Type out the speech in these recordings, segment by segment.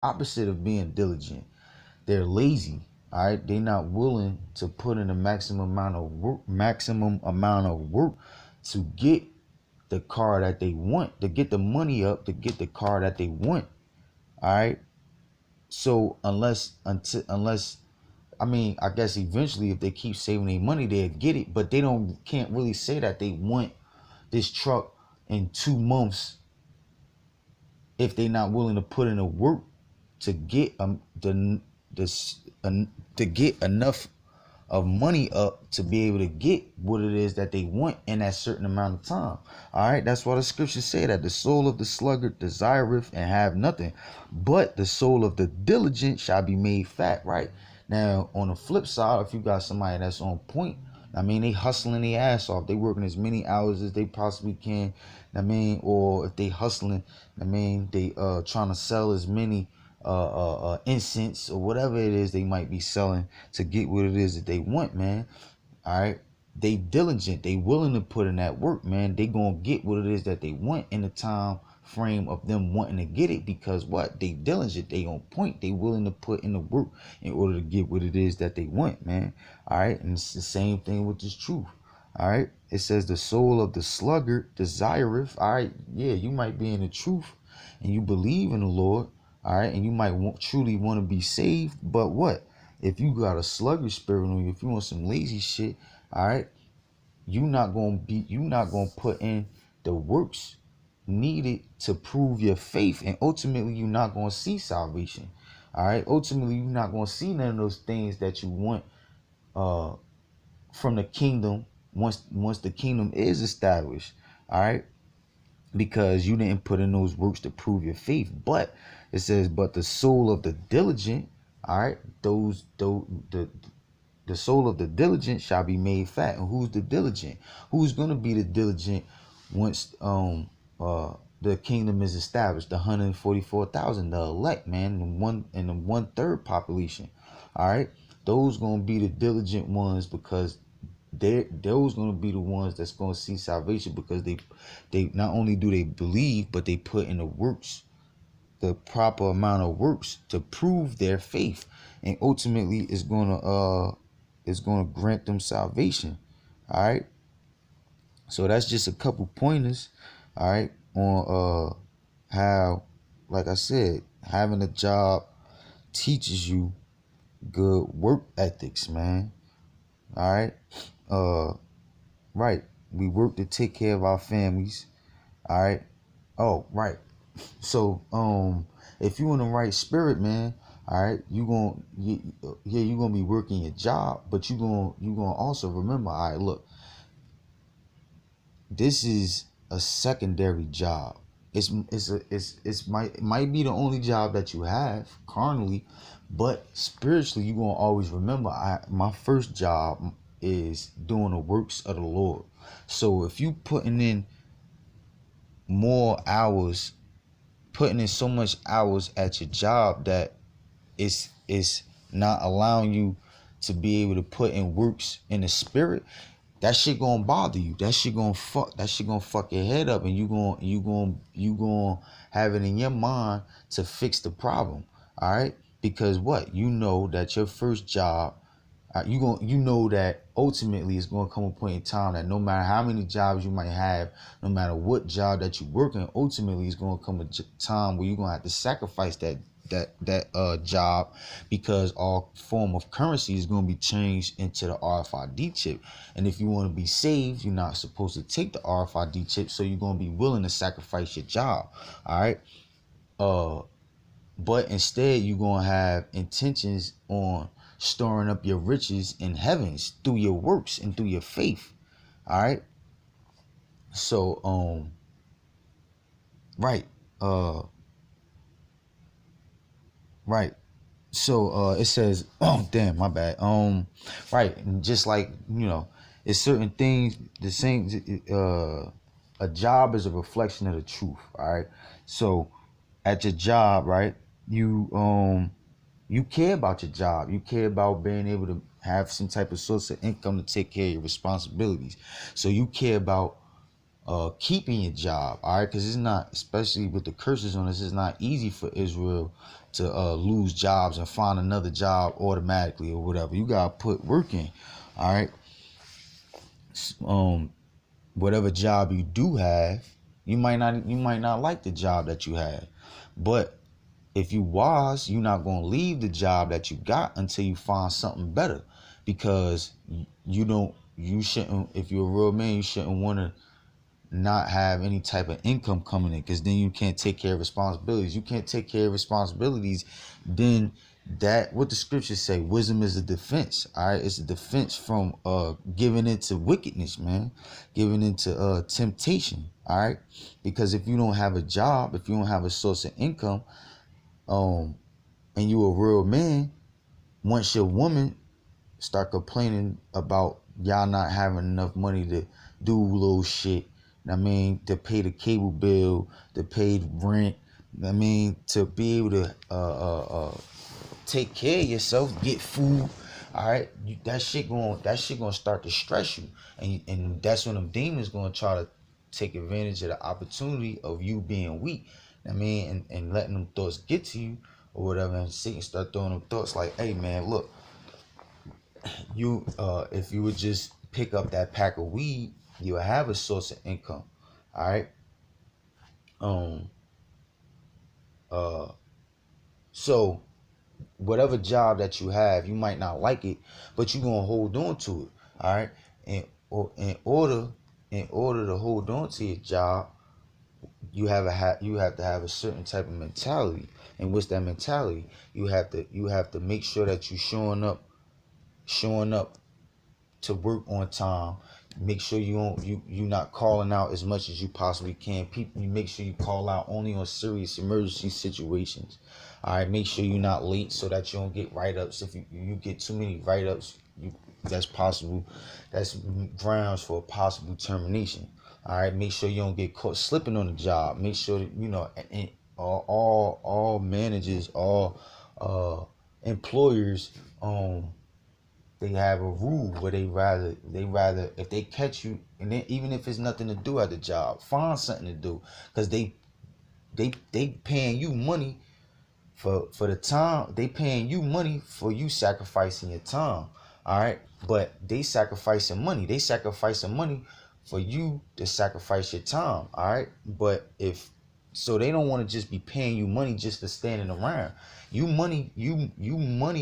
opposite of being diligent. They're lazy. All right, they're not willing to put in the maximum amount of work to get the car that they want, to get the money up, to get the car that they want. All right. So unless I mean, I guess eventually if they keep saving their money, they'll get it, but they can't really say that they want this truck in 2 months if they're not willing to put in the work to get to get enough of money up to be able to get what it is that they want in that certain amount of time. All right, that's why the scriptures say that the soul of the sluggard desireth and have nothing, but the soul of the diligent shall be made fat. Right now, on the flip side, if you got somebody that's on point, I mean, they hustling their ass off. They working as many hours as they possibly can. I mean, or if they hustling, I mean, they trying to sell as many incense or whatever it is they might be selling to get what it is that they want, man. All right. They diligent. They willing to put in that work, man. They gonna get what it is that they want in the time frame of them wanting to get it, because what? They diligent. They on point. They willing to put in the work in order to get what it is that they want, man. All right. And it's the same thing with this truth. All right. It says the soul of the sluggard desireth. All right. Yeah, you might be in the truth and you believe in the Lord. All right. And you might truly want to be saved. But what? If you got a sluggish spirit on you, if you want some lazy shit, all right, you not gonna put in the works needed to prove your faith, and ultimately you're not gonna see salvation. All right, ultimately you're not gonna see none of those things that you want uh from the kingdom once the kingdom is established. All right, because you didn't put in those works to prove your faith. But it says, but the soul of the diligent, all right, the soul of the diligent shall be made fat. And who's the diligent? Who's gonna be the diligent once the kingdom is established? The 144,000, the elect, man, the 1/3 population. All right, those gonna be the diligent ones, because those gonna be the ones that's gonna see salvation, because they not only do they believe, but they put in the works, the proper amount of works to prove their faith, and ultimately it's gonna grant them salvation. All right, so that's just a couple pointers, all right, on how, like I said, having a job teaches you good work ethics, man. All right, right, we work to take care of our families. All right. Oh, right. So, if you in the right spirit, man, all right, you gonna be working your job, but you gonna also remember, all right, look, this is a secondary job. It might be the only job that you have carnally, but spiritually you gonna always remember, my first job is doing the works of the Lord. So if you putting in more hours, putting in so much hours at your job that it's not allowing you to be able to put in works in the spirit, that shit gonna bother you. That shit gonna fuck your head up, and you gonna have it in your mind to fix the problem. All right, because what, you know that your first job, you know that ultimately it's going to come a point in time that no matter how many jobs you might have, no matter what job that you work in, ultimately it's going to come a time where you're going to have to sacrifice that job, because all form of currency is going to be changed into the RFID chip. And if you want to be saved, you're not supposed to take the RFID chip, so you're going to be willing to sacrifice your job. All right, but instead you're going to have intentions on storing up your riches in heavens through your works and through your faith. All right, so right, uh right, so it says, oh damn, my bad, right, and just like, it's certain things, the same, a job is a reflection of the truth. All right, so at your job, right, you care about your job, you care about being able to have some type of source of income to take care of your responsibilities, so you care about keeping your job, all right? Because it's not, especially with the curses on us, it's not easy for Israel to lose jobs and find another job automatically or whatever. You gotta put work in, all right? Whatever job you do have, you might not like the job that you have, but if you wise, you're not gonna leave the job that you got until you find something better, because you shouldn't, if you're a real man, you shouldn't want to not have any type of income coming in, because then you can't take care of responsibilities. You can't take care of responsibilities, then that, what the scriptures say, wisdom is a defense. All right, it's a defense from giving into wickedness, man, giving into temptation. All right, because if you don't have a job, if you don't have a source of income, and you a real man, once your woman start complaining about y'all not having enough money to do little shit, I mean, to pay the cable bill, to pay rent, I mean, to be able to take care of yourself, get food, all right, that shit gonna start to stress you, and that's when them demons gonna try to take advantage of the opportunity of you being weak. I mean, and letting them thoughts get to you or whatever, and Satan start throwing them thoughts like, hey man, look, you if you would just pick up that pack of weed, you'll have a source of income. All right. Um so whatever job that you have, you might not like it, but you're gonna hold on to it. All right. And or in order to hold on to your job, you have to have a certain type of mentality. And what's that mentality? You have to make sure that you showing up to work on time. Make sure you not calling out as much as you possibly can. People, you make sure you call out only on serious emergency situations. All right, make sure you're not late so that you don't get write-ups. If you get too many write-ups, that's possible. That's grounds for a possible termination. All right, make sure you don't get caught slipping on the job. Make sure that and all managers, all employers, they have a rule where they rather if they catch you, and then even if it's nothing to do at the job, find something to do, because they paying you money for the time. They paying you money for you sacrificing your time. All right, but they sacrificing money for you to sacrifice your time. All right, but if so, they don't want to just be paying you money just for standing around. You money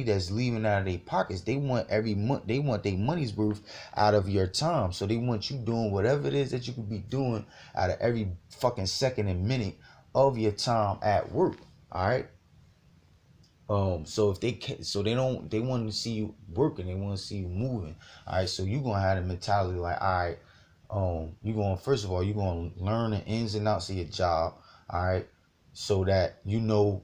that's leaving out of their pockets. They want every month. They want their money's worth out of your time. So they want you doing whatever it is that you could be doing out of every fucking second and minute of your time at work. All right. So if they want to see you working, they want to see you moving. All right, so you gonna have the mentality like, all right, you going first of all, you gonna learn the ins and outs of your job. All right, so that you know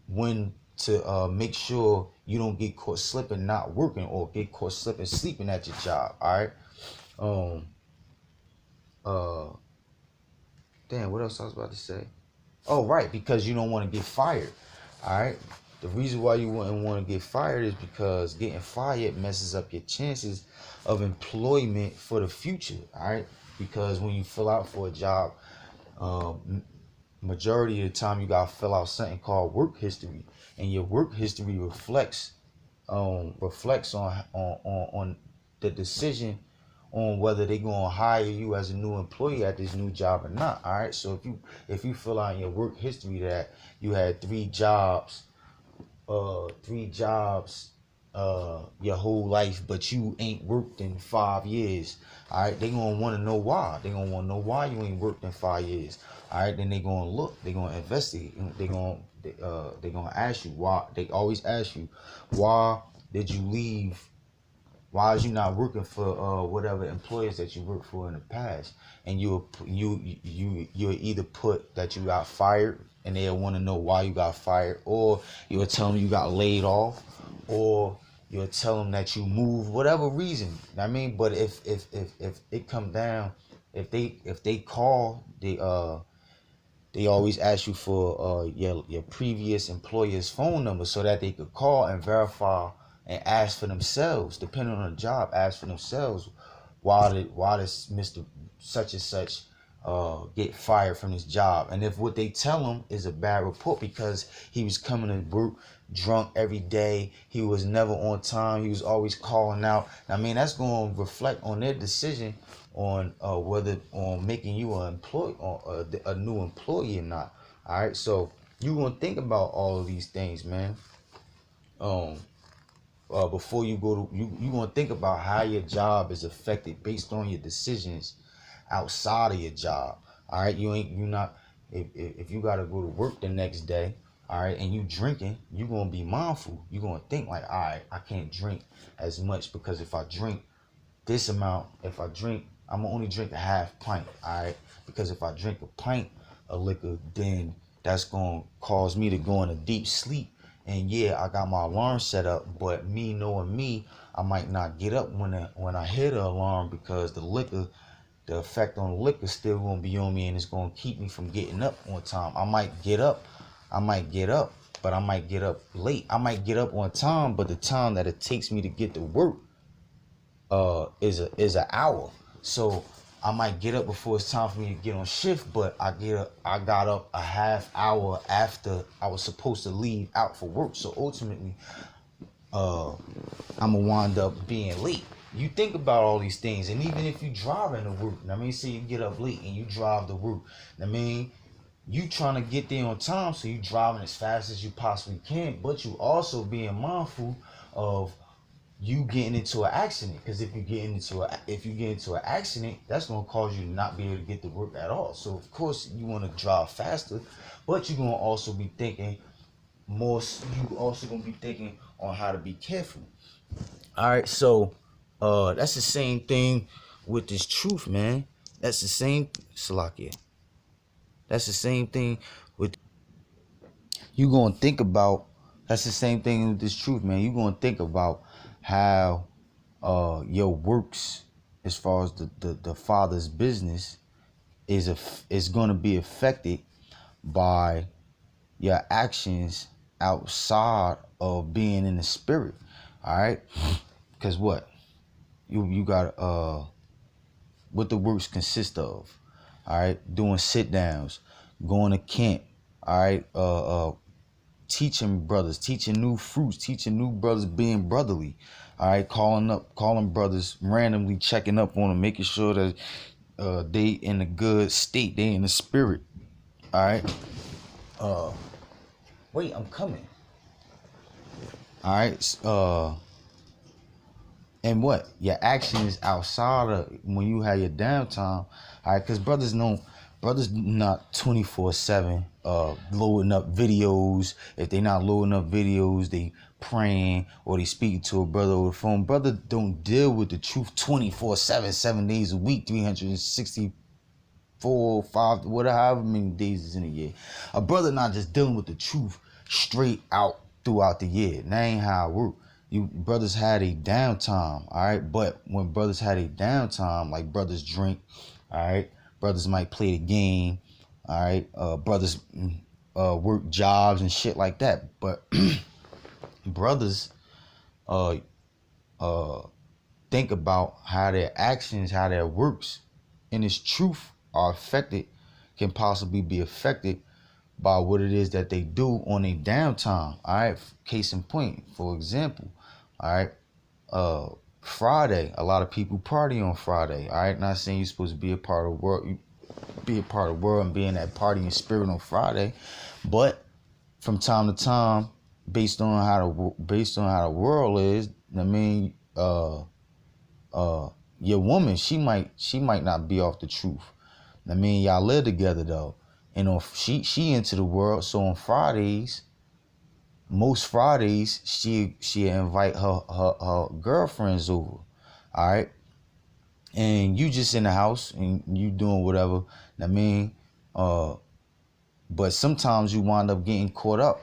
when to make sure you don't get caught slipping not working, or get caught slipping sleeping at your job. All right. Um. Uh. Damn. What else I was about to say? Oh, right, because you don't want to get fired. All right. The reason why you wouldn't want to get fired is because getting fired messes up your chances of employment for the future. All right. Because when you fill out for a job, majority of the time you gotta fill out something called work history, and your work history reflects on the decision on whether they're gonna hire you as a new employee at this new job or not. All right. So if you fill out in your work history that you had three jobs your whole life, but you ain't worked in 5 years. All right, they gonna want to know why. They gonna want to know why you ain't worked in 5 years. All right, then they gonna look. They gonna investigate. They gonna ask you why. They always ask you, why did you leave? Why is you not working for whatever employers that you worked for in the past? And you'll either put that you got fired, and they'll want to know why you got fired, or you'll tell them you got laid off, or you'll tell them that you moved, whatever reason. I mean, but if it come down, if they call, they always ask you for your previous employer's phone number, so that they could call and verify and ask for themselves, depending on the job, ask for themselves, why does Mr. Such and such get fired from his job. And if what they tell him is a bad report because he was coming to work drunk every day, he was never on time, he was always calling out, I mean, that's going to reflect on their decision on whether on making you an employee or a new employee or not. All right, so you going to think about all of these things, man. Before you go to you gonna think about how your job is affected based on your decisions outside of your job. All right, you not if you gotta go to work the next day, all right, and you drinking, you gonna be mindful. You gonna think like, all right, I can't drink as much because if I drink this amount, if I drink, I'm gonna only drink a half pint, all right, because if I drink a pint of liquor, then that's gonna cause me to go in a deep sleep. And yeah, I got my alarm set up, but me knowing me, I might not get up when I hear the alarm because the effect on the liquor still gonna be on me, and it's gonna keep me from getting up on time. I might get up, but I might get up late. I might get up on time, but the time that it takes me to get to work is an hour. So I might get up before it's time for me to get on shift, but I got up a half hour after I was supposed to leave out for work. So ultimately, I'm gonna wind up being late. You think about all these things, and even if you driving to work, I mean, say you get up late and you drive to work, I mean, you trying to get there on time, so you driving as fast as you possibly can, but you also being mindful of you getting into an accident, because if you get into an accident, that's going to cause you to not be able to get to work at all. So of course you want to drive faster, but you're going to also be thinking more, you also going to be thinking on how to be careful. All right, so that's the same thing with this truth, man. That's the same Salakia. That's the same thing with you going to think about. That's the same thing with this truth, man. You going to think about how your works, as far as the Father's business, is going to be affected by your actions outside of being in the spirit. All right, because what you got what the works consist of. All right, doing sit downs, going to camp. All right, teaching brothers, teaching new fruits, teaching new brothers being brotherly. All right, calling brothers randomly, checking up on them, making sure that they in a good state, they in the spirit. All right. Wait, I'm coming. All right. And what your actions outside of when you have your downtime. All right, because brothers not 24/7 loading up videos. If they not loading up videos, they praying or they speaking to a brother over the phone. Brother don't deal with the truth 24/7, 7 days a week, 364, 5, whatever, however many days is in a year. A brother not just dealing with the truth straight out throughout the year. That ain't how it work. You brothers had a downtime, all right. But when brothers had a downtime, like brothers drink, all right. Brothers might play the game, all right. Brothers work jobs and shit like that. But brothers think about how their actions, how their works, and its truth are affected, can possibly be affected by what it is that they do on a downtime. All right. Case in point, for example, all right. Friday, a lot of people party on Friday. All right. Not saying you're supposed to be a part of the world, and be in that partying spirit on Friday, but from time to time, based on how the world is, I mean, your woman, she might not be off the truth. I mean, y'all live together though, and on she into the world. So on Fridays, most Fridays, she invite her girlfriends over. All right, and you just in the house and you doing whatever. I mean, but sometimes you wind up getting caught up.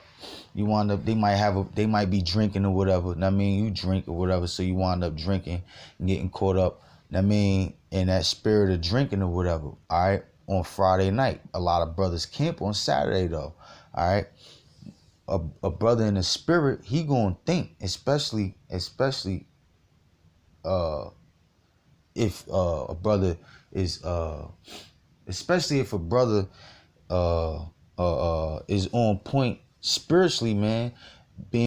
They might be drinking or whatever. I mean, you drink or whatever, so you wind up drinking and getting caught up. I mean, in that spirit of drinking or whatever. All right, on Friday night, a lot of brothers camp on Saturday though. All right, a brother in the spirit, he gonna think, especially if a brother is especially if a brother is on point spiritually, man. Being